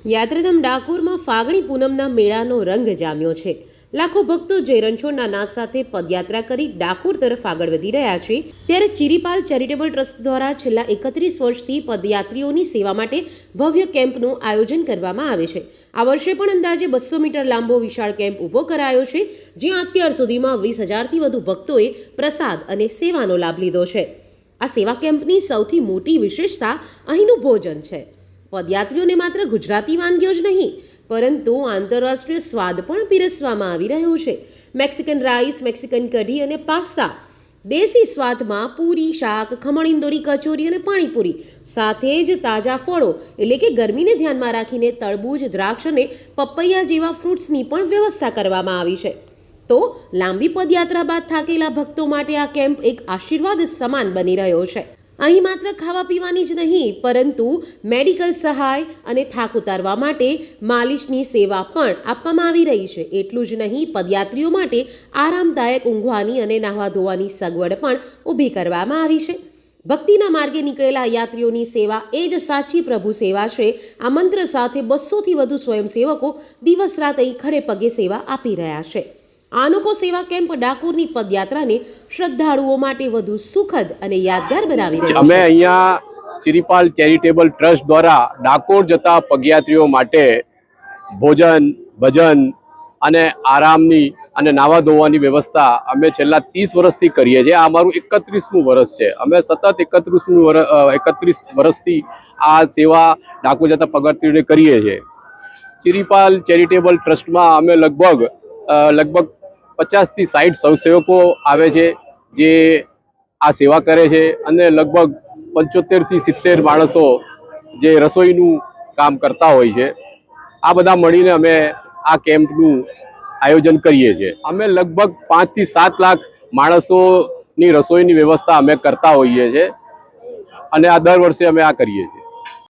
યાત્રાધામ ડાકોરમાં ફાગણી પૂનમના મેળાનો રંગ જામ્યો છે। લાખો ભક્તો જય રણછોડના નાદ સાથે પદયાત્રા કરી ડાકોર તરફ આગળ વધી રહ્યા છે। ત્યારે ચિરીપાલ ચેરિટેબલ ટ્રસ્ટ દ્વારા છેલ્લા 31 વર્ષથી પદયાત્રીઓની સેવા માટે ભવ્ય કેમ્પનું આયોજન કરવામાં આવે છે। આ વર્ષે પણ અંદાજે 200 મીટર લાંબો વિશાળ કેમ્પ ઊભો કરાયો છે, જ્યાં અત્યાર સુધીમાં 20,000થી વધુ ભક્તોએ પ્રસાદ અને સેવાનો લાભ લીધો છે। આ સેવા કેમ્પની સૌથી મોટી વિશેષતા અહીંનું ભોજન છે। પદયાત્રીઓને માત્ર ગુજરાતી વાનગીઓ જ નહીં, પરંતુ આંતરરાષ્ટ્રીય સ્વાદ પણ પીરસવામાં આવી રહ્યો છે। મેક્સિકન રાઈસ, મેક્સિકન કઢી અને પાસ્તા, દેશી સ્વાદમાં પૂરી, શાક, ખમણ, ઇંદોરી કચોરી અને પાણીપુરી, સાથે જ તાજા ફળો એટલે કે ગરમીને ધ્યાનમાં રાખીને તરબૂચ, દ્રાક્ષ અને પપૈયા જેવા ફ્રૂટ્સની પણ વ્યવસ્થા કરવામાં આવી છે। તો લાંબી પદયાત્રા બાદ થાકેલા ભક્તો માટે આ કેમ્પ એક આશીર્વાદ સમાન બની રહ્યો છે। અહીં માત્ર ખાવા પીવાની જ નહીં, પરંતુ મેડિકલ સહાય અને થાક ઉતારવા માટે માલિશની સેવા પણ આપવામાં આવી રહી છે। એટલું જ નહીં, પદયાત્રીઓ માટે આરામદાયક ઊંઘવાની અને નાહવા ધોવાની સગવડ પણ ઊભી કરવામાં આવી છે। ભક્તિના માર્ગે નીકળેલા યાત્રીઓની સેવા એ જ સાચી પ્રભુ સેવા છે। આ મંત્ર સાથે 200થી વધુ સ્વયંસેવકો દિવસ રાત અહીં ખડે પગે સેવા આપી રહ્યા છે। આ અનોખો સેવા કેમ્પ ડાકોરની પદયાત્રાને શ્રદ્ધાળુઓ માટે વધુ સુખદ અને યાદગાર બનાવી રહ્યો છે। અમે અહીંયા ચિરીપાલ ચેરિટેબલ ટ્રસ્ટ દ્વારા ડાકોર જતા પગયાત્રીઓ માટે ભોજન, ભજન અને આરામની અને નાવા ધોવાની વ્યવસ્થા અમે છેલ્લા 30 વર્ષથી કરીએ છીએ। આ અમારું 31મું વર્ષ છે। અમે સતત 31 વર્ષથી આ સેવા ડાકોર જતા પગયાત્રીઓને કરીએ છીએ। ચિરીપાલ ચેરિટેબલ ટ્રસ્ટમાં અમે લગભગ 50થી 60 સ્વયંસેવકો આવે છે, જે આ સેવા કરે છે, અને લગભગ 75થી 70 માણસો જે રસોઈનું કામ કરતા હોય છે। આ બધા મળીને અમે આ કેમ્પનું આયોજન કરીએ છીએ। અમે લગભગ 5 થી 7 લાખ માણસોની રસોઈની વ્યવસ્થા અમે કરતા હોઈએ છીએ, અને આ દર વર્ષે અમે આ કરીએ છીએ।